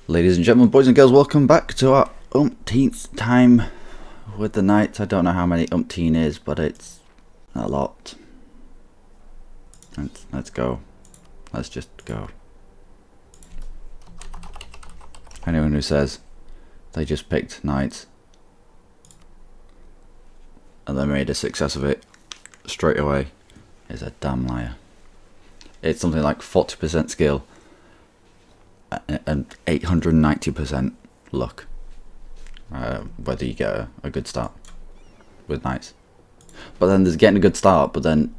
Ladies and gentlemen, boys and girls, welcome back to our umpteenth time with the Knights. I don't know how many umpteen is, but it's a lot. Let's go. Let's just go. Anyone who says they just picked Knights and they made a success of it straight away is a damn liar. It's something like 40% skill and 890% luck, whether you get a good start with Knights. But then there's getting a good start, but then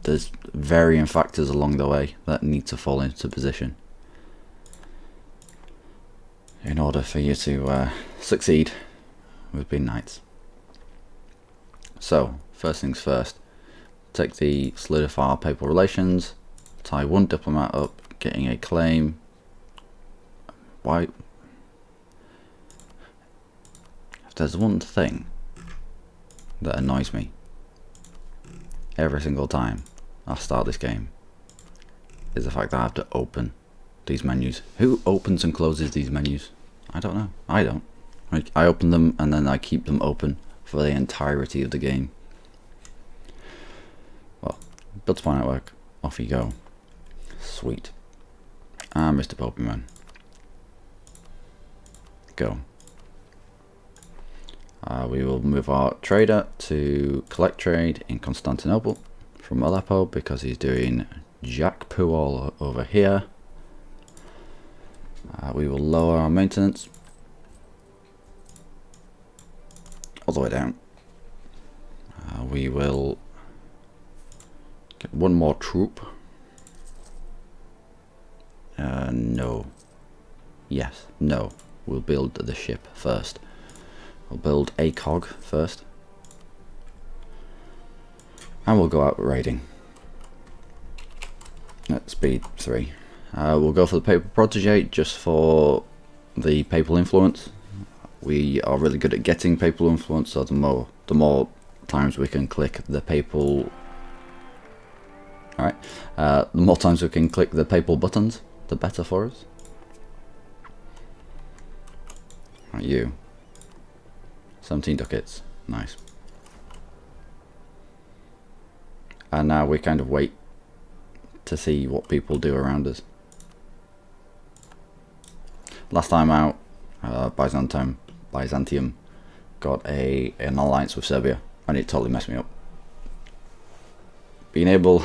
there's varying factors along the way that need to fall into position in order for you to succeed with being Knights. So, first things first, take the solidify papal relations, tie one diplomat up, getting a claim. Why? If there's one thing that annoys me every single time I start this game, is the fact that I have to open these menus. Who opens and closes these menus? I don't know. I don't. I open them and then I keep them open for the entirety of the game. Well, build supply network, off you go. Sweet. And Mr. Pokemon. Go. We will move our trader to collect trade in Constantinople from Aleppo because he's doing jack poo all over here. We will lower our maintenance all the way down. We will get one more troop. No. Yes. No. We'll build the ship first. We'll build a cog first. And we'll go out raiding. At speed 3. We'll go for the Papal Protege just for the Papal influence. We are really good at getting Papal influence, so the more times we can click the Papal... Alright. The more times we can click the Papal buttons, the better for us. Right, you. 17 ducats. Nice. And now we kind of wait to see what people do around us. Last time out, Byzantium got an alliance with Serbia, and it totally messed me up. Being able...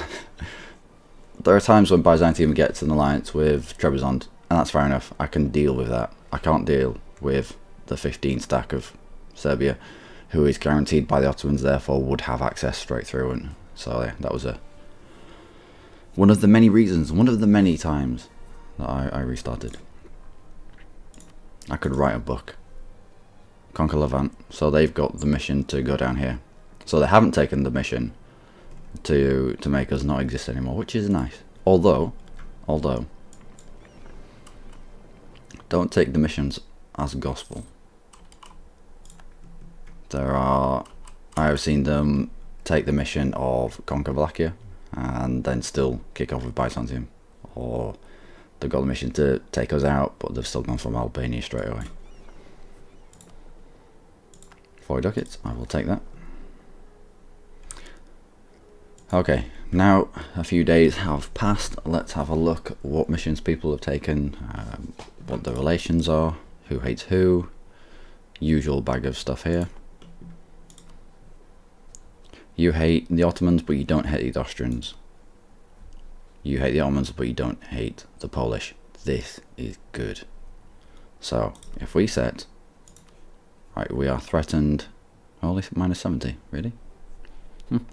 There are times when Byzantium gets an alliance with Trebizond, and that's fair enough. I can deal with that. I can't deal with the 15 stack of Serbia, who is guaranteed by the Ottomans, therefore would have access straight through. And so yeah, that was one of the many reasons, one of the many times that I restarted. I could write a book. Conquer Levant. So they've got the mission to go down here. So they haven't taken the mission to make us not exist anymore, which is nice. Although, don't take the missions as gospel. I have seen them take the mission of conquer Wallachia and then still kick off with Byzantium, or they've got the mission to take us out, but they've still gone from Albania straight away. 40 ducats, I will take that. Okay, now a few days have passed. Let's have a look at what missions people have taken, what the relations are, who hates who, usual bag of stuff here. You hate the Ottomans, but you don't hate the Austrians. You hate the Ottomans, but you don't hate the Polish. This is good. So, if we set... Right, we are threatened... Only minus 70, really?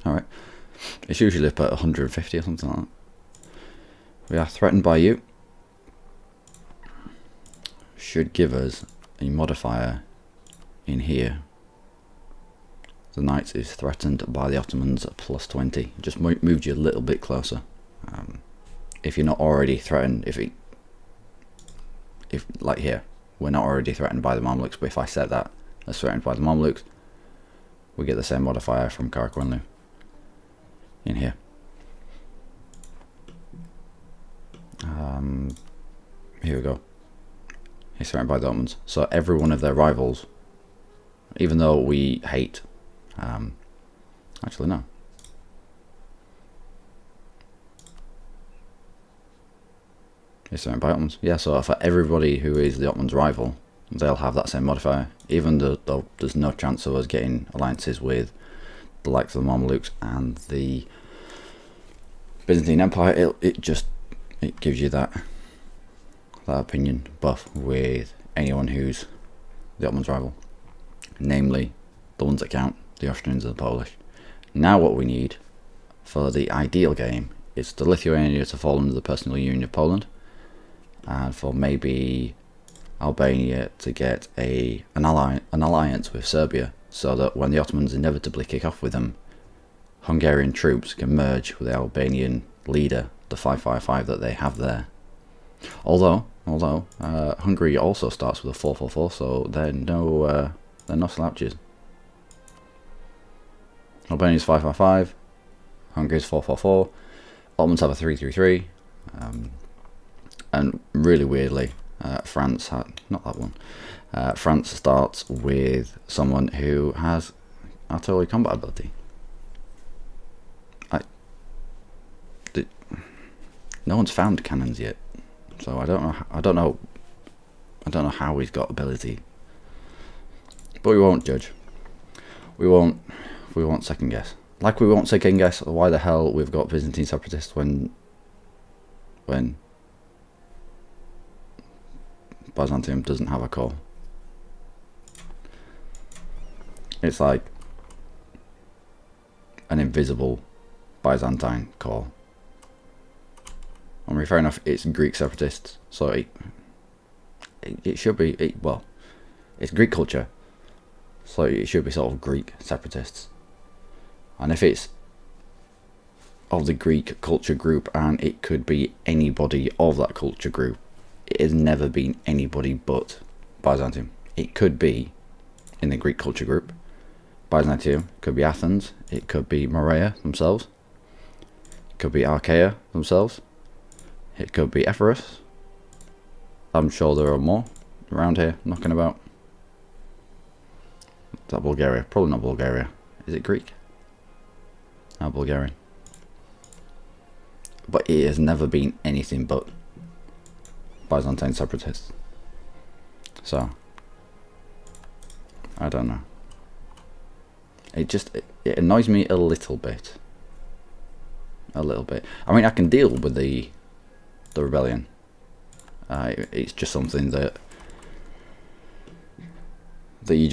Alright. It's usually up at 150 or something like that. We are threatened by you. Should give us a modifier in here. The Knights is threatened by the Ottomans at plus 20. Just moved you a little bit closer. If you're not already threatened, if like here, we're not already threatened by the Mamluks, but if I set that as threatened by the Mamluks, we get the same modifier from Karakoinlu in here. Here we go. is surrounded by the Ottomans. So every one of their rivals, even though we hate, actually no. Is surrounded by Ottomans. Yeah, so for everybody who is the Ottomans' rival, they'll have that same modifier, even though there's no chance of us getting alliances with the likes of the Mamelukes and the Byzantine Empire. It gives you that opinion buff with anyone who's the Ottomans' rival, namely the ones that count, the Austrians and the Polish. Now what we need for the ideal game is for Lithuania to fall under the personal union of Poland, and for maybe Albania to get an alliance with Serbia, so that when the Ottomans inevitably kick off with them, Hungarian troops can merge with the Albanian leader, the 555 that they have there. Although Hungary also starts with a 444, so they're no slouches. Albania's 555, Hungary's 444, Ottomans have a 333, and really weirdly, France had not that one. France starts with someone who has artillery combat ability. No one's found cannons yet, so I don't know how he's got ability. But we won't judge. We won't second guess. Like we won't second guess why the hell we've got Byzantine separatists when Byzantium doesn't have a core. It's like an invisible Byzantine core. I mean, fair enough, it's Greek separatists, so it should be, well, it's Greek culture, so it should be sort of Greek separatists. And if it's of the Greek culture group, and it could be anybody of that culture group, it has never been anybody but Byzantium. It could be in the Greek culture group, Byzantium, it could be Athens, it could be Morea themselves, it could be Achaea themselves, it could be Epirus. I'm sure there are more around here knocking about. Is that Bulgaria? Probably not Bulgaria. Is it Greek? No, Bulgarian. But it has never been anything but Byzantine separatists. So, I don't know. It annoys me a little bit. A little bit. I mean, I can deal with the rebellion. It's just something that you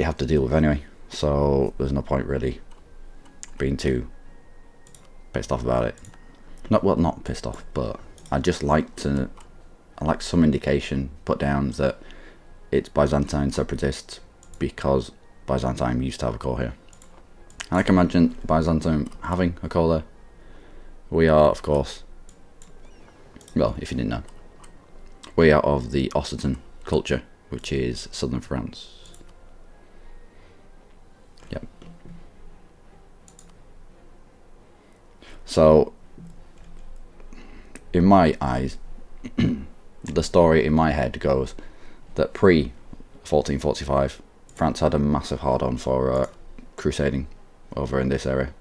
have to deal with anyway. So there's no point really being too pissed off about it. Not pissed off, but I like some indication put down that it's Byzantine separatists because Byzantium used to have a core here. And I can imagine Byzantium having a core there. We are, of course, well, if you didn't know, we are of the Occitan culture, which is southern France. Yep. So, in my eyes, the story in my head goes that pre-1445, France had a massive hard-on for crusading over in this area,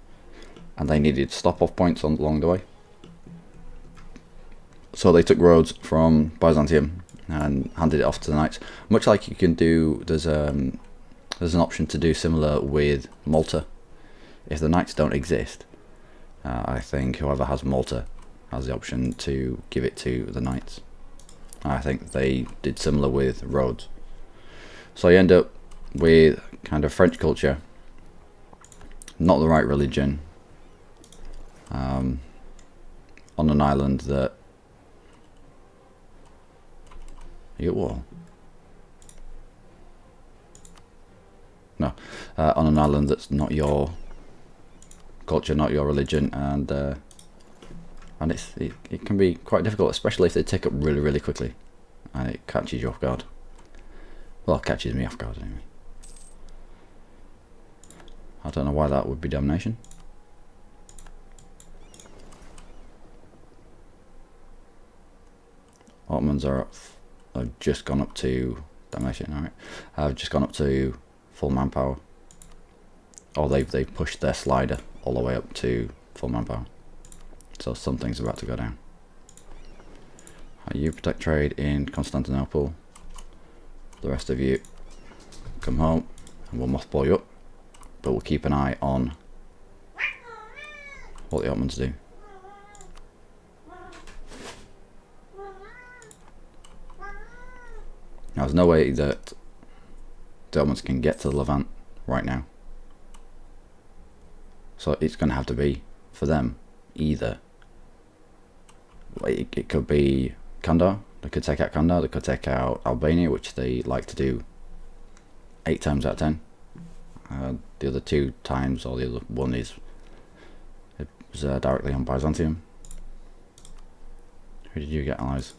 and they needed stop-off points along the way. So they took roads from Byzantium and handed it off to the knights, much like you can do. There's an option to do similar with Malta. If the knights don't exist, I think whoever has Malta has the option to give it to the knights. I think they did similar with Rhodes. So you end up with kind of French culture, not the right religion, on an island that... Are you at war? No. On an island that's not your culture, not your religion, and it can be quite difficult, especially if they take up really, really quickly, and it catches you off guard. Well, it catches me off guard anyway. I don't know why that would be domination. Ottomans are I've just gone up to damnation. All right, I've just gone up to full manpower. Or they've pushed their slider all the way up to full manpower. So something's about to go down. You protect trade in Constantinople. The rest of you come home and we'll mothball you up. But we'll keep an eye on what the Ottomans do. Now there's no way that the Ottomans can get to the Levant right now. So it's going to have to be, for them, either. It could be Kandar. They could take out Kandar. They could take out Albania, which they like to do 8 times out of 10. The other 2 times, or the other one is directly on Byzantium. Who did you get allies?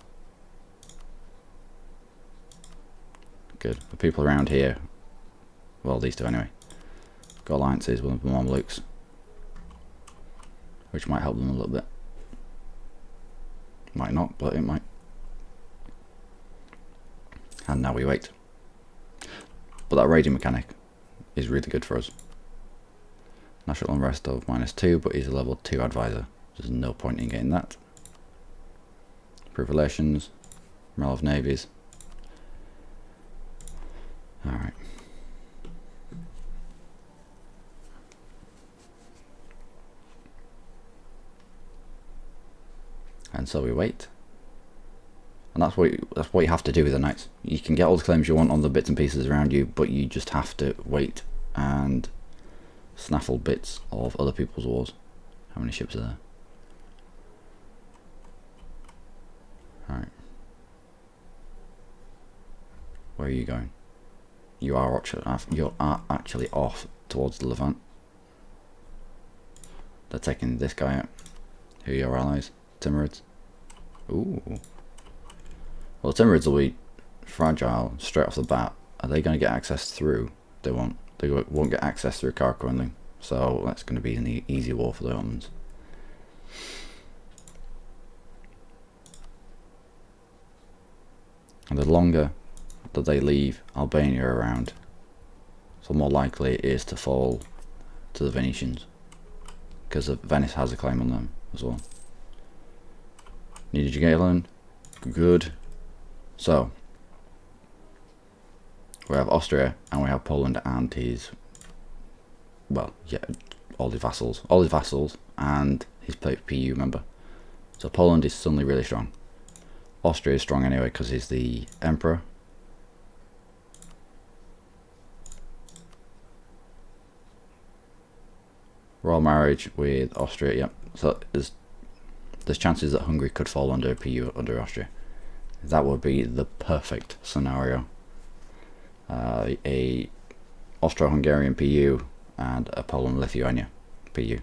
Good. The people around here, well, these 2 anyway, got alliances with the Mamelukes, which might help them a little bit. Might not, but it might. And now we wait. But that raiding mechanic is really good for us. National unrest of -2, but he's a level 2 advisor. There's no point in getting that. Improve relations, morale of navies. Alright. And so we wait. And that's what you have to do with the knights. You can get all the claims you want on the bits and pieces around you, but you just have to wait and snaffle bits of other people's wars. How many ships are there? Alright. Where are you going? You are actually off towards the Levant. They're taking this guy out. Who are your allies? Timurids. Ooh. Well, the Timurids will be fragile straight off the bat. Are they going to get access through? They won't. They won't get access through Karako and Ling. So that's going to be an easy war for the Ottomans. And the longer that they leave Albania around, so more likely it is to fall to the Venetians, because Venice has a claim on them as well. Needed you Galen? Good. So we have Austria and we have Poland and his, well, yeah, all his vassals and his PU member. So Poland is suddenly really strong. Austria is strong anyway because he's the emperor. Royal marriage with Austria, yep. So there's chances that Hungary could fall under PU under Austria. That would be the perfect scenario. A Austro-Hungarian PU and a Poland-Lithuania PU.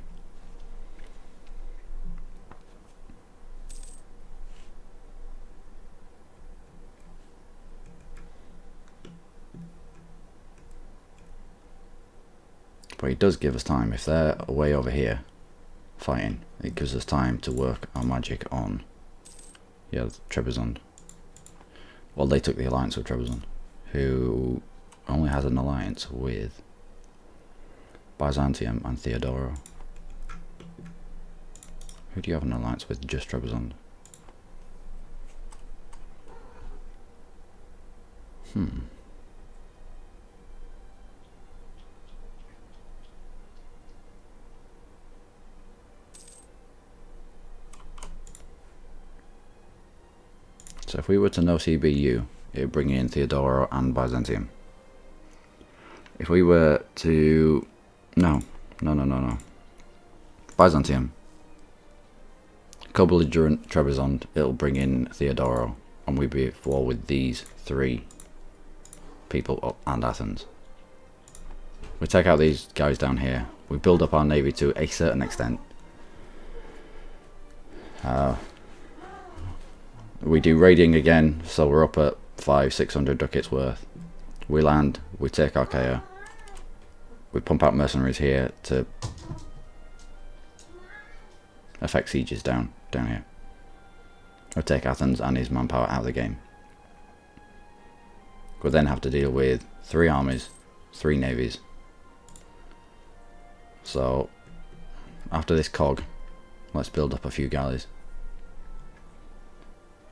But it does give us time. If they're way over here fighting, it gives us time to work our magic on, yeah, Trebizond. Well, they took the alliance with Trebizond, who only has an alliance with Byzantium and Theodoro. Who do you have an alliance with? Just Trebizond. So if we were to no CBU, it would bring in Theodoro and Byzantium. If we were to... No. Byzantium. Co-belligerent Trebizond, it'll bring in Theodoro, and we'd be at war with these 3 people and Athens. We take out these guys down here. We build up our navy to a certain extent. We do raiding again, so we're up at 500-600 ducats worth. We land, we take Archaea, we pump out mercenaries here to affect sieges down here. Or take Athens and his manpower out of the game. we then have to deal with 3 armies, 3 navies. So after this cog, let's build up a few galleys,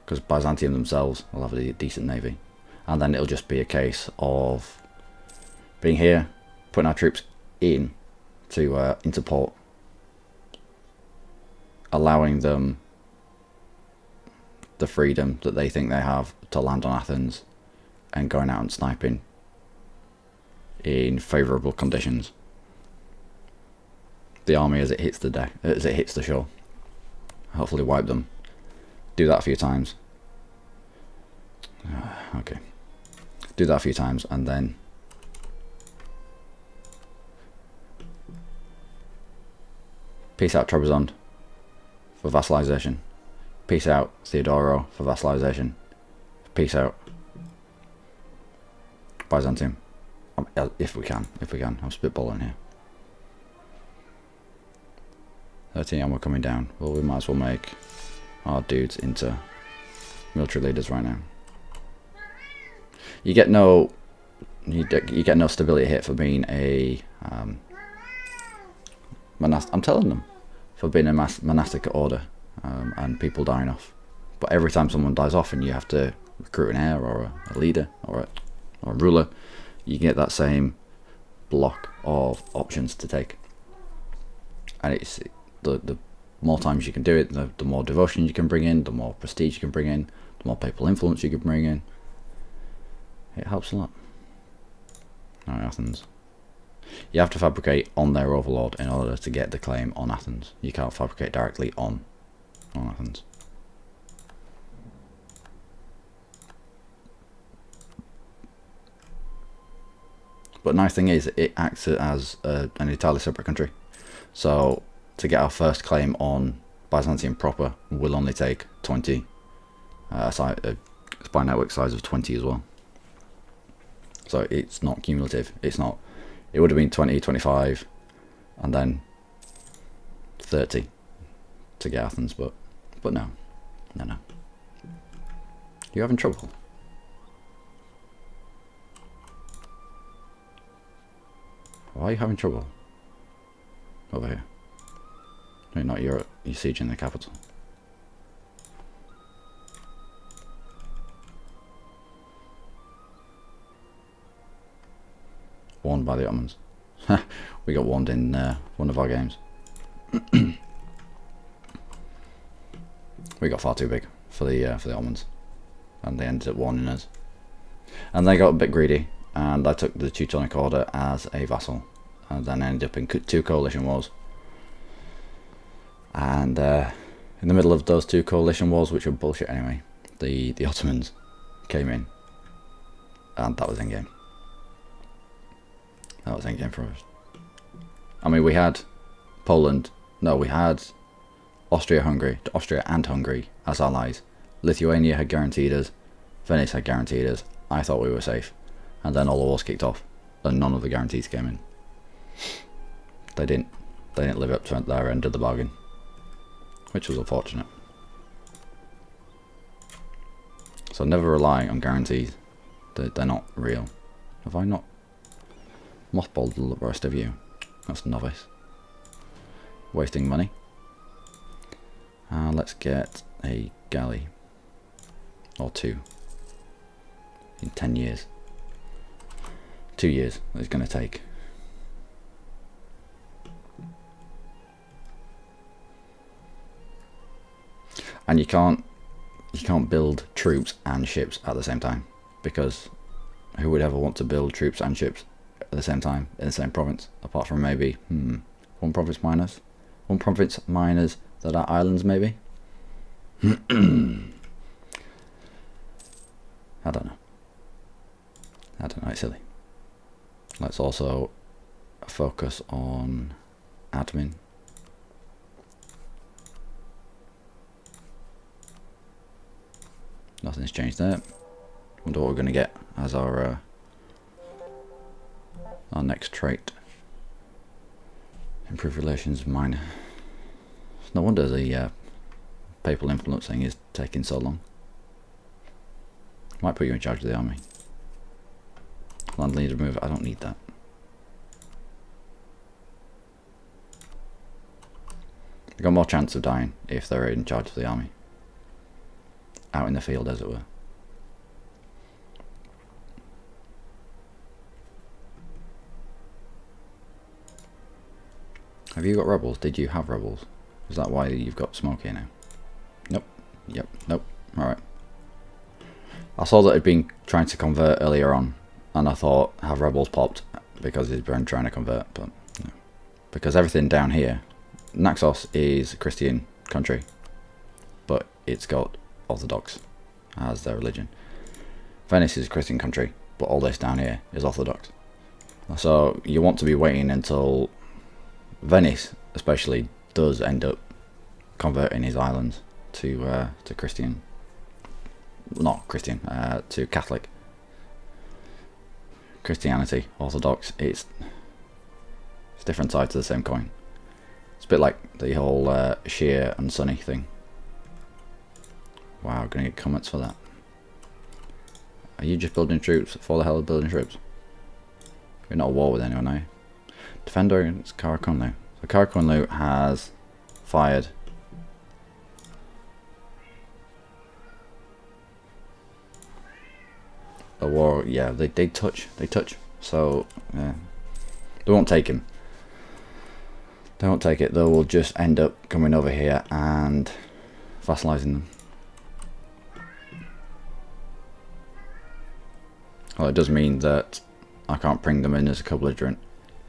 because Byzantium themselves will have a decent navy, and then it'll just be a case of being here, putting our troops in to into port, allowing them the freedom that they think they have to land on Athens, and going out and sniping in favourable conditions the army as it hits the deck, as it hits the shore. Hopefully wipe them. Do that a few times. Okay. Do that a few times, and then peace out Trebizond for vassalization. Peace out TBARW for vassalization. Peace out Byzantium. If we can. I'm spitballing here. 13 and we're coming down. Well, we might as well make our dudes into military leaders right now. You get no stability hit for being a I'm telling them, for being a monastic order, and people dying off. But every time someone dies off and you have to recruit an heir or a leader or a ruler, you get that same block of options to take. And it's the more times you can do it, the more devotion you can bring in, the more prestige you can bring in, the more papal influence you can bring in. It helps a lot. Alright, Athens. You have to fabricate on their overlord in order to get the claim on Athens. You can't fabricate directly on Athens. But nice thing is, it acts as an entirely separate country. So to get our first claim on Byzantium proper will only take 20. Spy network size of 20 as well. So it's not cumulative. It's not. It would have been 20, 25, and then 30 to get Athens, but no. You're having trouble. Why are you having trouble? Over here. No, not Europe. You're sieging the capital. Warned by the Ottomans. We got warned in one of our games. We got far too big for the Ottomans, and they ended up warning us. And they got a bit greedy, and I took the Teutonic Order as a vassal, and then ended up in 2 coalition wars. And in the middle of those 2 coalition wars, which were bullshit anyway, the Ottomans came in, and that was endgame. That was endgame for us. I mean, we had Poland. No, we had Austria and Hungary as allies. Lithuania had guaranteed us. Venice had guaranteed us. I thought we were safe. And then all the wars kicked off, and none of the guarantees came in. They didn't live up to their end of the bargain, which was unfortunate. So never rely on guarantees. They're not real. Have I not mothballed the rest of you? That's novice. Wasting money. Let's get a galley. Or 2. In 10 years. 2 years it's going to take. And you can't build troops and ships at the same time, because who would ever want to build troops and ships at the same time in the same province, apart from maybe one province miners that are islands, maybe. I don't know, it's silly. Let's also focus on admin. Nothing's changed there. Wonder what we're going to get as our next trait. Improve relations minor. No wonder the papal influence thing is taking so long. Might put you in charge of the army. Land leader move. I don't need that. They got more chance of dying if they're in charge of the army. Out in the field, as it were. Have you got rebels? Did you have rebels? Is that why you've got smoke here now? Nope. Yep. Nope. Alright. I saw that it'd been trying to convert earlier on, and I thought, have rebels popped because he's been trying to convert, but no. Because everything down here, Naxos is a Christian country, but it's got Orthodox as their religion. Venice is a Christian country, but all this down here is Orthodox. So you want to be waiting until Venice, especially, does end up converting his islands to Christian, not Christian, to Catholic. Christianity, Orthodox, it's different sides of the same coin. It's a bit like the whole Shia and Sunni thing. Wow, gonna get comments for that. Are you just building troops for the hell of building troops? You're not at war with anyone, are you? Defender against Karakunlu. So Karakunlu has fired a war. Yeah, they touch. So yeah, they won't take him. They won't take it. They will just end up coming over here and vassalizing them. Well, it does mean that I can't bring them in as a co-belligerent,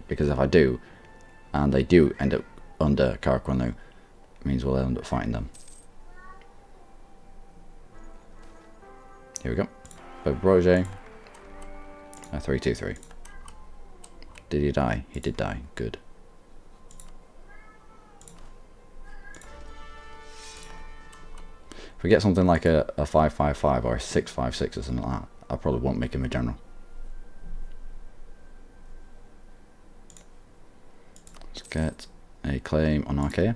because if I do, and they do end up under Karakunlu, it means we'll end up fighting them. Here we go. Roger. 323. Did he die? He did die. Good. If we get something like a 555 or a 656 or something like that, I probably won't make him a general. Let's get a claim on Archaea.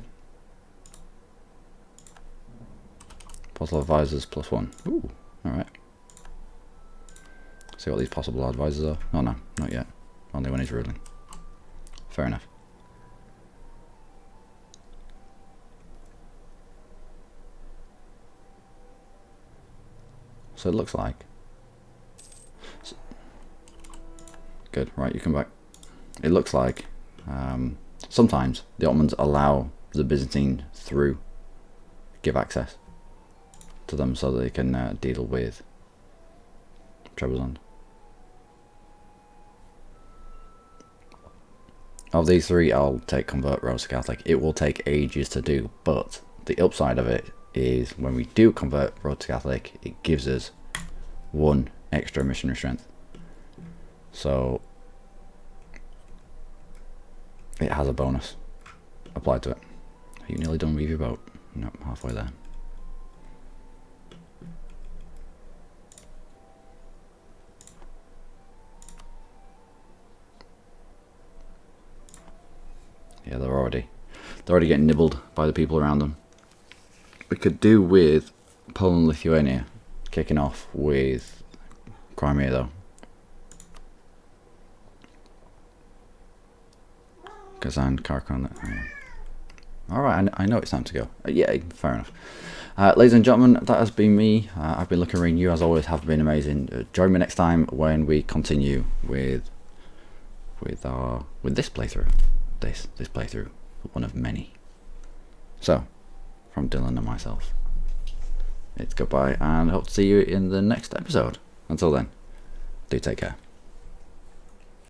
Possible advisors +1. Ooh, alright. See what these possible advisors are. Oh no, not yet. Only when he's ruling. Fair enough. So it looks like. Good, right, you come back. It looks like sometimes the Ottomans allow the Byzantine through, give access to them so that they can deal with Trebizond. Of these three, I'll take Convert Rose to Catholic. It will take ages to do, but the upside of it is when we do convert Rose to Catholic, it gives us 1 extra missionary strength. So it has a bonus applied to it. Are you nearly done with your boat? Nope, halfway there. Yeah, they're already getting nibbled by the people around them. We could do with Poland, Lithuania kicking off with Crimea though. Kazan, Karakorum. Alright, I know it's time to go. Yeah, fair enough. Ladies and gentlemen, that has been me. I've been Luckymarine. You, as always, have been amazing. Join me next time when we continue with this playthrough. This playthrough, one of many. So, from Dylan and myself, it's goodbye, and hope to see you in the next episode. Until then, do take care.